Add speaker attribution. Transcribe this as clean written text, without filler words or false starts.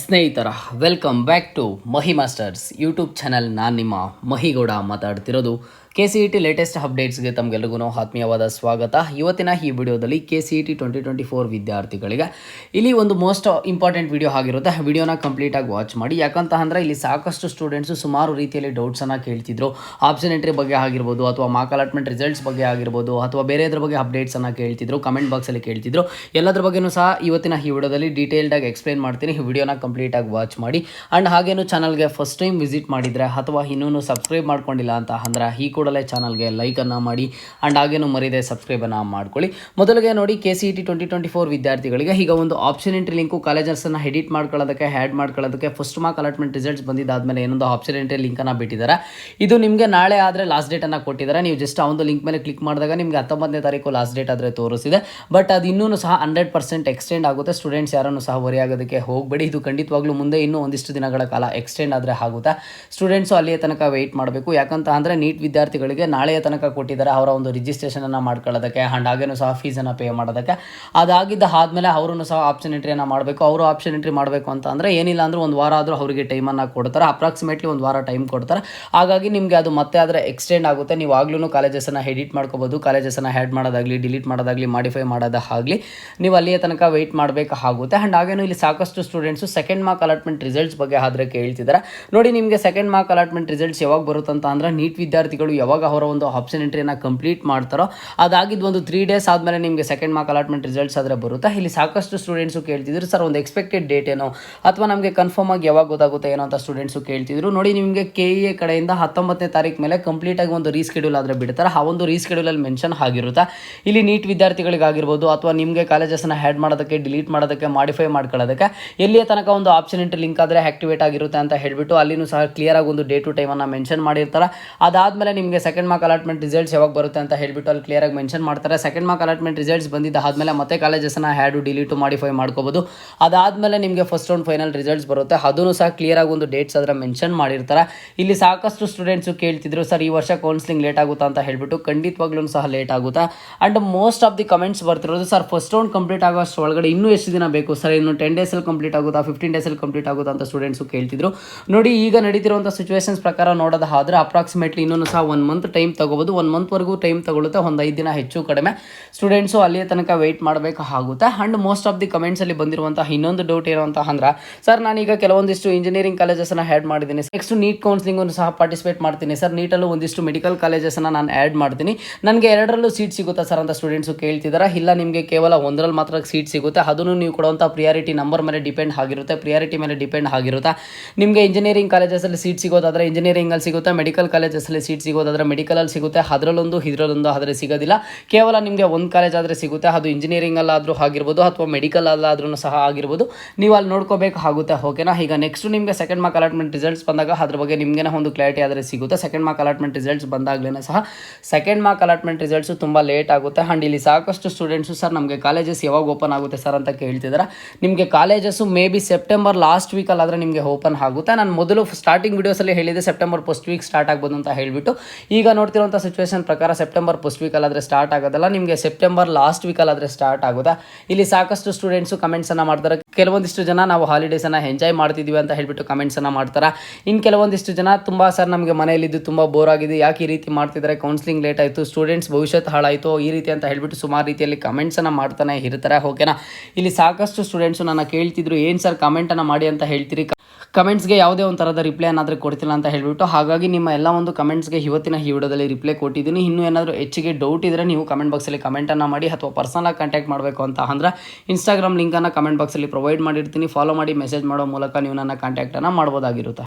Speaker 1: ಸ್ನೇಹಿತರ welcome back to Mahi masters YouTube channel. ನಾನು ನಿಮ್ಮ ಮಹಿಗೌಡ ಮಾತಾಡ್ತಿರೋದು. KCET ಲೇಟೆಸ್ಟ್ ಅಪ್ಡೇಟ್ಸ್ಗೆ ತಮಗೆಲ್ಲರಿಗೂ ಆತ್ಮೀಯವಾದ ಸ್ವಾಗತ. ಇವತ್ತಿನ ಈ ವಿಡಿಯೋದಲ್ಲಿ KCET 2024 ವಿದ್ಯಾರ್ಥಿಗಳಿಗೆ ಇಲ್ಲಿ ಒಂದು ಮೋಸ್ಟ್ ಇಂಪಾರ್ಟೆಂಟ್ ವಿಡಿಯೋ ಆಗಿರುತ್ತೆ. ವಿಡಿಯೋನ ಕಂಪ್ಲೀಟಾಗಿ ವಾಚ್ ಮಾಡಿ. ಯಾಕಂತ ಅಂದರೆ ಇಲ್ಲಿ ಸಾಕಷ್ಟು ಸ್ಟೂಡೆಂಟ್ಸು ಸುಮಾರು ರೀತಿಯಲ್ಲಿ ಡೌಟ್ಸನ್ನು ಕೇಳ್ತಿದ್ರು. ಆಪ್ಷನ್ ಎಂಟ್ರಿ ಬಗ್ಗೆ ಆಗಿರ್ಬೋದು, ಅಥವಾ ಮಾರ್ಕ್ ಅಲಾಟ್ಮೆಂಟ್ ರಿಸಲ್ಟ್ಸ್ ಬಗ್ಗೆ ಆಗಿರ್ಬೋದು, ಅಥವಾ ಬೇರೆದ್ರ ಬಗ್ಗೆ ಅಪ್ಡೇಟ್ಸನ್ನು ಕೇಳ್ತಿದ್ರು, ಕಮೆಂಟ್ ಬಾಕ್ಸಲ್ಲಿ ಕೇಳ್ತಿದ್ರು. ಎಲ್ಲದ್ರ ಬಗ್ಗೆಯೂ ಸಹ ಇವತ್ತಿನ ಈ ವಿಡಿಯೋದಲ್ಲಿ ಡೀಟೇಲ್ಡಾಗಿ ಎಕ್ಸ್ಪ್ಲೇನ್ ಮಾಡ್ತೀನಿ. ಈ ವಿಡಿಯೋನ ಕಂಪ್ಲೀಟಾಗಿ ವಾಚ್ ಮಾಡಿ. ಆ್ಯಂಡ್ ಹಾಗೇನು ಚಾನಲ್ಗೆ ಫಸ್ಟ್ ಟೈಮ್ ವಿಸಿಟ್ ಮಾಡಿದರೆ ಅಥವಾ ಇನ್ನೂ ಸಬ್ಸ್ಕ್ರೈಬ್ ಮಾಡ್ಕೊಂಡಿಲ್ಲ ಅಂತ ಅಂದರೆ ಈ ಕೂಡಲೇ ಚಾನಲ್ಗೆ ಲೈಕನ್ನು ಮಾಡಿ ಆ್ಯಂಡ್ ಹಾಗೇನು ಮರಿದೆ ಸಬ್ಸ್ಕ್ರೈಬನ್ನು ಮಾಡ್ಕೊಳ್ಳಿ. ಮೊದಲಿಗೆ ನೋಡಿ, KCET 2024 ವಿದ್ಯಾರ್ಥಿಗಳಿಗೆ ಈಗ ಒಂದು ಆಪ್ಷನ್ ಎಂಟ್ರಿ ಲಿಂಕು ಕಾಲೇಜಸ್ಸನ್ನು ಎಡಿಟ್ ಮಾಡ್ಕೊಳ್ಳೋದಕ್ಕೆ, ಆ್ಯಡ್ ಮಾಡ್ಕೊಳ್ಳೋದಕ್ಕೆ ಫಸ್ಟ್ ಮಾರ್ಕ್ ಅಲಾಟ್ಮೆಂಟ್ ರಿಸಲ್ಟ್ಸ್ ಬಂದಿದ್ದಾದಮೇಲೆ ಏನೊಂದು ಆಪ್ಷನ್ ಎಂಟ್ರಿ ಲಿಂಕನ್ನು ಬಿಟ್ಟಿದ್ದಾರೆ. ಇದು ನಿಮಗೆ ನಾಳೆ ಆದರೆ ಲಾಸ್ಟ್ ಡೇಟನ್ನು ಕೊಟ್ಟಿದ್ದಾರೆ. ನೀವು ಜಸ್ಟ್ ಆ ಒಂದು ಲಿಂಕ್ ಮೇಲೆ ಕ್ಲಿಕ್ ಮಾಡಿದಾಗ ನಿಮಗೆ 19ನೇ ತಾರೀಕು ಲಾಸ್ಟ್ ಡೇಟ್ ಆದರೆ ತೋರಿಸಿದೆ. ಬಟ್ ಅದು ಇನ್ನೂ ಸಹ 100% ಎಕ್ಸ್ಟೆಂಡ್ ಆಗುತ್ತೆ. ಸ್ಟೂಡೆಂಟ್ಸ್ ಯಾರನ್ನು ಸಹ ವರಿ ಆಗೋದಕ್ಕೆ ಹೋಗಬೇಡಿ. ಇದು ಖಂಡಿತವಾಗ್ಲೂ ಮುಂದೆ ಇನ್ನೂ ಒಂದಿಷ್ಟು ದಿನಗಳ ಕಾಲ ಎಕ್ಸ್ಟೆಂಡ್ ಆದರೆ ಆಗುತ್ತೆ. ಸ್ಟೂಡೆಂಟ್ಸು ಅಲ್ಲಿಯ ತನಕ ವೆಯ್ಟ್ ಮಾಡಬೇಕು. ಯಾಕಂತ ಅಂದರೆ ನೀಟ್ ವಿದ್ಯಾರ್ಥಿಗಳಿಗೆ ನಾಳೆಯ ತನಕ ಕೊಟ್ಟಿದ್ದಾರೆ ಅವರ ಒಂದು ರಿಜಿಸ್ಟ್ರೇಷನನ್ನು ಮಾಡ್ಕೊಳ್ಳೋದಕ್ಕೆ, ಆ್ಯಂಡ್ ಹಾಗೇನು ಸಹ ಫೀಸನ್ನು ಪೇ ಮಾಡೋದಕ್ಕೆ. ಅದಾಗಿದ್ದ ಆದಮೇಲೆ ಅವರೂ ಸಹ ಆಪ್ಷನ್ ಎಂಟ್ರಿಯನ್ನು ಮಾಡಬೇಕು. ಅವರು ಆಪ್ಷನ್ ಎಂಟ್ರಿ ಮಾಡಬೇಕು ಅಂತ ಅಂದರೆ ಏನಿಲ್ಲ ಅಂದರೂ ಒಂದು ವಾರ ಆದರೂ ಅವರಿಗೆ ಟೈಮನ್ನು ಕೊಡ್ತಾರೆ. ಅಪ್ರಾಕ್ಸಿಮೇಟ್ಲಿ ಒಂದು ವಾರ ಟೈಮ್ ಕೊಡ್ತಾರೆ. ಹಾಗಾಗಿ ನಿಮಗೆ ಅದು ಮತ್ತೆ ಆದರೆ ಎಕ್ಸ್ಟೆಂಡ್ ಆಗುತ್ತೆ. ನೀವು ಆಗ್ಲೂ ಕಾಲೇಜಸನ್ನು ಎಡಿಟ್ ಮಾಡ್ಕೋಬೋದು. ಕಾಲೇಜಸನ್ನು ಆ್ಯಡ್ ಮಾಡೋದಾಗಲಿ, ಡಿಲೀಟ್ ಮಾಡೋದಾಗಲಿ, ಮಾಡಿಫೈ ಮಾಡೋದಾಗಲಿ ನೀವು ಅಲ್ಲಿಯ ತನಕ ವೆಯ್ಟ್ ಮಾಡಬೇಕಾಗುತ್ತೆ. ಆ್ಯಂಡ್ ಹಾಗೇನು ಇಲ್ಲಿ ಸಾಕಷ್ಟು students second mark allotment results ಬಗ್ಗೆ ಆದರೆ ಕೇಳ್ತಿದ್ದಾರೆ. ನೋಡಿ, ನಿಮಗೆ ಸೆಕೆಂಡ್ ಮಾರ್ಕ್ ಅಲಾಟ್ಮೆಂಟ್ ರಿಸಲ್ಟ್ಸ್ ಯಾವಾಗ ಬರುತ್ತಂತ ಅಂದರೆ ನೀಟ್ ವಿದ್ಯಾರ್ಥಿಗಳು ಯಾವಾಗ ಅವರ ಒಂದು ಆಪ್ಷನ್ ಎಂಟ್ರಿಯನ್ನು ಕಂಪ್ಲೀಟ್ ಮಾಡ್ತಾರೋ ಅದಾಗಿದ್ದು ಒಂದು 3 days ಆದಮೇಲೆ ನಿಮಗೆ ಸೆಕೆಂಡ್ ಮಾರ್ಕ್ ಅಲಾಟ್ಮೆಂಟ್ ರಿಸಲ್ಟ್ಸ್ ಆದರೆ ಬರುತ್ತೆ. ಇಲ್ಲಿ ಸಾಕಷ್ಟು ಸ್ಟೂಡೆಂಟ್ಸು ಕೇಳ್ತಿದ್ರು, ಸರ್ ಒಂದು ಎಕ್ಸ್ಪೆಕ್ಟೆಡ್ ಡೇಟ್ ಏನೋ ಅಥವಾ ನಮಗೆ ಕನ್ಫರ್ಮ್ ಆಗಿ ಯಾವಾಗ ಗೊತ್ತಾಗುತ್ತೆ ಏನೋ ಅಂತ ಸ್ಟೂಡೆಂಟ್ಸು ಕೇಳ್ತಿದ್ರು. ನೋಡಿ, ನಿಮಗೆ KEA ಕಡೆಯಿಂದ 19ನೇ ತಾರೀಕು ಮೇಲೆ ಕಂಪ್ಲೀಟಾಗಿ ಒಂದು ರೀಸ್ಕೆಡ್ಯೂಲ್ ಆದರೆ ಬಿಡ್ತಾರೆ. ಆ ಒಂದು ರೀಸ್ಕೆಡ್ಯೂಲಲ್ಲಿ ಮೆನ್ಷನ್ ಆಗಿರುತ್ತೆ. ಇಲ್ಲಿ ನೀಟ್ ವಿದ್ಯಾರ್ಥಿಗಳಿಗಾಗಿರ್ಬೋದು ಅಥವಾ ನಿಮಗೆ ಕಾಲೇಜಸನ್ನು ಆ್ಯಡ್ ಮಾಡೋದಕ್ಕೆ, ಡಿಲೀಟ್ ಮಾಡೋದಕ್ಕೆ, ಮಾಡಿಫೈ ಮಾಡ್ಕೊಳ್ಳೋದಕ್ಕೆ ಎಲ್ಲಿಯ ತನಕ ಒಂದು ಆಪ್ಷನ್ ಎಂಟ್ರಿ ಲಿಂಕ್ ಆದರೆ ಆಕ್ಟಿವೇಟ್ ಆಗಿರುತ್ತೆ ಅಂತ ಹೇಳಿಬಿಟ್ಟು ಅಲ್ಲಿನೂ ಸಹ ಕ್ಲಿಯರಾಗಿ ಒಂದು ಡೇ ಟು ಟೈಮನ್ನು ಮೆನ್ಷನ್ ಮಾಡಿರ್ತಾರೆ. ಅದಾದಮೇಲೆ ನಿಮಗೆ ಸೆಕೆಂಡ್ ಮಾರ್ಕ್ ಅಲಾಟ್ಮೆಂಟ್ ರಿಸಲ್ಟ್ಸ್ ಯಾವಾಗ ಬರುತ್ತೆ ಅಂತ ಹೇಳಿಬಿಟ್ಟು ಅಲ್ಲಿ ಕ್ಲಿಯರಾಗಿ ಮೆನ್ಷನ್ ಮಾಡ್ತಾರೆ. ಸೆಕೆಂಡ್ ಮಾರ್ಕ್ ಅಲಾಟ್ಮೆಂಟ್ ರಿಸಲ್ಟ್ಸ್ ಬಂದಿದ್ದಾದಮೇಲೆ ಮತ್ತೆ ಕಾಲೇಜಸನ್ನು ಆ್ಯಡು, ಡಿಲೀಟು, ಮಾಡಿಫೈ ಮಾಡ್ಕೋಬೋದು. ಅದಾದಮೇಲೆ ನಿಮಗೆ ಫಸ್ಟ್ ರೌಂಡ್ ಫೈನಲ್ ರಿಸಲ್ಟ್ಸ್ ಬರುತ್ತೆ. ಅದನ್ನು ಸಹ ಕ್ಲಿಯರಾಗಿ ಒಂದು ಡೇಟ್ಸ್ ಅದರ ಮೆನ್ಷನ್ ಮಾಡಿರ್ತಾರೆ. ಇಲ್ಲಿ ಸಾಕಷ್ಟು ಸ್ಟೂಡೆಂಟ್ಸು ಕೇಳ್ತಿದ್ರು, ಸರ್ ಈ ವರ್ಷ ಕೌನ್ಸಿಲಿಂಗ್ ಲೇಟ್ ಆಗುತ್ತಾ ಅಂತ ಹೇಳಿಬಿಟ್ಟು. ಖಂಡಿತವಾಗ್ಲೂ ಸಹ ಲೇಟ್ ಆಗುತ್ತಾ. And most of the comments ಬರ್ತಿರೋದು, ಸರ್ ಫಸ್ಟ್ ರೌಂಡ್ ಕಂಪ್ಲೀಟ್ ಆಗೋಷ್ಟು ಒಳಗಡೆ ಇನ್ನೂ ಎಷ್ಟು ದಿನ ಬೇಕು ಸರ್, ಇನ್ನು 10 ಡೇಸಲ್ಲಿ ಕಂಪ್ಲೀಟ್ ಆಗುತ್ತಾ, 15 ಡೇಸಲ್ಲಿ ಕಂಪ್ಲೀಟ್ ಆಗುತ್ತಾ ಅಂತ ಸ್ಟೂಡೆಂಟ್ಸು ಕೇಳ್ತಿದ್ರು. ನೋಡಿ, ಈಗ ನಡೀತಿರುವಂಥ ಸಿಚುವೇಷನ್ಸ್ ಪ್ರಕಾರ ನೋಡೋದಾದರೆ ಅಪ್ರಾಕ್ಸಿಮೇಟ್ಲಿ ಇನ್ನೂ ಸಹ 1 ಮಂತ್ ಟೈಮ್ ತಗೋಬೋದು. 1 ಮಂತ್ವರೆಗೂ ಟೈಮ್ ತಗೊಳುತ್ತೆ. ಒಂದು 5 ದಿನ ಹೆಚ್ಚು ಕಡಿಮೆ ಸ್ಟೂಡೆಂಟ್ಸು ಅಲ್ಲಿಯ ತನಕ ವೆಯ್ಟ್ ಮಾಡಬೇಕಾಗುತ್ತೆ. ಆ್ಯಂಡ್ ಮೋಸ್ಟ್ ಆಫ್ ದಿ ಕಮೆಂಟ್ಸಲ್ಲಿ ಬಂದಿರುವಂಥ ಇನ್ನೊಂದು ಡೌಟ್ ಏನು ಅಂತ ಅಂದ್ರೆ, ಸರ್ ನಾನೀಗ ಕೆಲವೊಂದಿಷ್ಟು ಇಂಜಿನಿಯರಿಂಗ್ ಕಾಲೇಜಸನ್ನು ಆ್ಯಡ್ ಮಾಡಿದ್ದೀನಿ, ನೆಕ್ಸ್ಟ್ ನೀಟ್ ಕೌನ್ಸಿಲಿಂಗನ್ನು ಸಹ ಪಾರ್ಟಿಸಿಪೇಟ್ ಮಾಡ್ತೀನಿ ಸರ್, ನೀಟಲ್ಲೂ ಒಂದಿಷ್ಟು ಮೆಡಿಕಲ್ ಕಾಲೇಜಸನ್ನು ನಾನು ಆ್ಯಡ್ ಮಾಡ್ತೀನಿ, ನನಗೆ 2ರಲ್ಲೂ ಸೀಟ್ ಸಿಗುತ್ತಾ ಸರ್ ಅಂತ ಸ್ಟೂಡೆಂಟ್ಸು ಕೇಳ್ತಿದ್ದಾರೆ. ಇಲ್ಲ, ನಿಮಗೆ ಕೇವಲ 1ರಲ್ಲಿ ಮಾತ್ರ ಸೀಟ್ ಸಿಗುತ್ತೆ. ಅದನ್ನು ನೀವು ಕೊಡುವಂಥ ಪ್ರಿಯಾರಿಟಿ ನಂಬರ್ ಮೇಲೆ ಡಿಪೆಂಡ್ ಆಗಿರುತ್ತೆ, ಪ್ರಿಯಾರಿಟಿ ಮೇಲೆ ಡಿಪೆಂಡ್ ಆಗಿರುತ್ತೆ. ನಿಮಗೆ ಇಂಜಿನಿಯರಿಂಗ್ ಕಾಲೇಜಸಲ್ಲಿ ಸೀಟ್ ಸಿಗೋದಾದರೆ ಇಂಜಿನಿಯರಿಂಗಲ್ಲಿ ಸಿಗುತ್ತೆ, ಮೆಡಿಕಲ್ ಕಾಲೇಜಸಲ್ಲಿ ಸೀಟ್ ಸಿಗೋದಾದರೆ ಮೆಡಿಕಲಲ್ಲಿ ಸಿಗುತ್ತೆ. ಅದರಲ್ಲೊಂದು ಇದರಲ್ಲೊಂದು ಆದರೆ ಸಿಗೋದಿಲ್ಲ. ಕೇವಲ ನಿಮಗೆ ಒಂದು ಕಾಲೇಜ್ ಆದರೆ ಸಿಗುತ್ತೆ. ಅದು ಇಂಜಿನಿಯರಿಂಗಲ್ಲಾದರೂ ಆಗಿರ್ಬೋದು ಅಥವಾ ಮೆಡಿಕಲ್ ಅಲ್ಲಾದ್ರೂ ಸಹ ಆಗಿರ್ಬೋದು. ನೀವು ಅಲ್ಲಿ ನೋಡ್ಕೋಬೇಕಾಗುತ್ತೆ. ಓಕೆನಾ? ಈಗ ನೆಕ್ಸ್ಟ್ ನಿಮಗೆ ಸೆಕೆಂಡ್ ಮಾರ್ಕ್ ಅಲಾಟ್ಮೆಂಟ್ ರಿಸಲ್ಟ್ಸ್ ಬಂದಾಗ ಅದ್ರ ಬಗ್ಗೆ ನಿಮಗೆ ಒಂದು ಕ್ಲಾರಿಟಿ ಆದರೆ ಸಿಗುತ್ತೆ. ಸೆಕೆಂಡ್ ಮಾರ್ಕ್ ಅಲಾಟ್ಮೆಂಟ್ ರಿಸಲ್ಟ್ಸ್ ಬಂದಾಗಲೇ ಸಹ ಸೆಕೆಂಡ್ ಮಾರ್ಕ್ ಅಲಾಟ್ಮೆಂಟ್ ರಿಸಲ್ಟ್ಸು ತುಂಬ ಲೇಟ್ ಆಗುತ್ತೆ. ಆ್ಯಂಡ್ ಇಲ್ಲಿ ಸಾಕಷ್ಟು ಸ್ಟೂಡೆಂಟ್ಸು, ಸರ್ ನಮಗೆ ಕಾಲೇಜಸ್ ಯಾವಾಗ ಓಪನ್ ಆಗುತ್ತೆ ಸರ್ ಅಂತ ಕೇಳ್ತಿದ್ದಾರೆ. ನಿಮಗೆ colleges may be September last ವೀಕಲ್ಲಾದರೆ ನಿಮಗೆ ಓಪನ್ ಆಗುತ್ತೆ. ನಾನು ಮೊದಲು ಸ್ಟಾರ್ಟಿಂಗ್ ವೀಡಿಯೋಸಲ್ಲಿ ಹೇಳಿದೆ ಸೆಪ್ಟೆಂಬರ್ ಫಸ್ಟ್ ವೀಕ್ ಸ್ಟಾರ್ಟ್ ಆಗ್ಬೋದು ಅಂತ ಹೇಳಿಬಿಟ್ಟು. ಈಗ ನೋಡ್ತಿರುವಂಥ ಸಿಚುವೇಷನ್ ಪ್ರಕಾರ ಸೆಪ್ಟೆಂಬರ್ ಫಸ್ಟ್ ವೀಕಲ್ಲಾದರೆ ಸ್ಟಾರ್ಟ್ ಆಗೋದಲ್ಲ, ನಿಮಗೆ ಸೆಪ್ಟೆಂಬರ್ ಲಾಸ್ಟ್ ವೀಕಲ್ಲಾದರೆ ಸ್ಟಾರ್ಟ್ ಆಗೋದಾ. ಇಲ್ಲಿ ಸಾಕಷ್ಟು ಸ್ಟೂಡೆಂಟ್ಸು ಕಮೆಂಟ್ಸನ್ನು ಮಾಡ್ತಾರೆ. ಕೆಲವೊಂದಿಷ್ಟು ಜನ ನಾವು ಹಾಲಿಡೇಸನ್ನು ಎಂಜಾಯ್ ಮಾಡ್ತಿದ್ದೀವಿ ಅಂತ ಹೇಳಿಬಿಟ್ಟು ಕಮೆಂಟ್ಸನ್ನು ಮಾಡ್ತಾರೆ. ಇನ್ನು ಕೆಲವೊಂದಿಷ್ಟು ಜನ, ತುಂಬ ಸರ್ ನಮಗೆ ಮನೆಯಲ್ಲಿದ್ದು ತುಂಬ ಬೋರ್ ಆಗಿದೆ, ಯಾಕೆ ಈ ರೀತಿ ಮಾಡ್ತಿದ್ದಾರೆ, ಕೌನ್ಸಿಲಿಂಗ್ ಲೇಟ್ ಆಯಿತು, ಸ್ಟೂಡೆಂಟ್ಸ್ ಭವಿಷ್ಯತ್ ಹಾಳಾಯಿತು, ಈ ರೀತಿ ಅಂತ ಹೇಳಿಬಿಟ್ಟು ಸುಮಾರು ರೀತಿಯಲ್ಲಿ ಕಮೆಂಟ್ಸನ್ನು ಮಾಡ್ತಾನೆ ಇರ್ತಾರೆ. ಓಕೆನಾ? ಇಲ್ಲಿ ಸಾಕಷ್ಟು ಸ್ಟೂಡೆಂಟ್ಸು ನನ್ನ ಕೇಳ್ತಿದ್ರು, ಏನು ಸರ್ ಕಮೆಂಟನ್ನು ಮಾಡಿ ಅಂತ ಹೇಳ್ತೀರಿ, ಕಮೆಂಟ್ಸ್ಗೆ ಯಾವುದೇ ಒಂದು ಥರದ ರಿಪ್ಲೈ ಏನಾದರೂ ಕೊಡ್ತಿಲ್ಲ ಅಂತ ಹೇಳಿಬಿಟ್ಟು. ಹಾಗಾಗಿ ನಿಮ್ಮ ಎಲ್ಲ ಒಂದು ಕಮೆಂಟ್ಸ್ಗೆ ಇವತ್ತಿನ ಈ ವಿಡಿಯೋದಲ್ಲಿ ರಿಪ್ಲೈ ಕೊಟ್ಟಿದ್ದೀನಿ. ಇನ್ನೂ ಏನಾದರೂ ಹೆಚ್ಚಿಗೆ ಡೌಟ್ ಇದ್ದರೆ ನೀವು ಕಮೆಂಟ್ ಬಾಕ್ಸಲ್ಲಿ ಕಮೆಂಟನ್ನು ಮಾಡಿ, ಅಥವಾ ಪರ್ಸನಲಾಗಿ ಕಾಂಟ್ಯಾಕ್ಟ್ ಮಾಡಬೇಕು ಅಂತ ಅಂದ್ರೆ ಇನ್ಸ್ಟಾಗ್ರಾಮ್ ಲಿಂಕನ್ನು ಕಮೆಂಟ್ ಬಾಕ್ಸಲ್ಲಿ ಪ್ರೊವೈಡ್ ಮಾಡಿರ್ತೀನಿ. ಫಾಲೋ ಮಾಡಿ ಮೆಸೇಜ್ ಮಾಡೋ ಮೂಲಕ ನೀವು ನನ್ನ ಕಾಂಟ್ಯಾಕ್ಟನ್ನು ಮಾಡ್ಬೋದಾಗಿರುತ್ತೆ.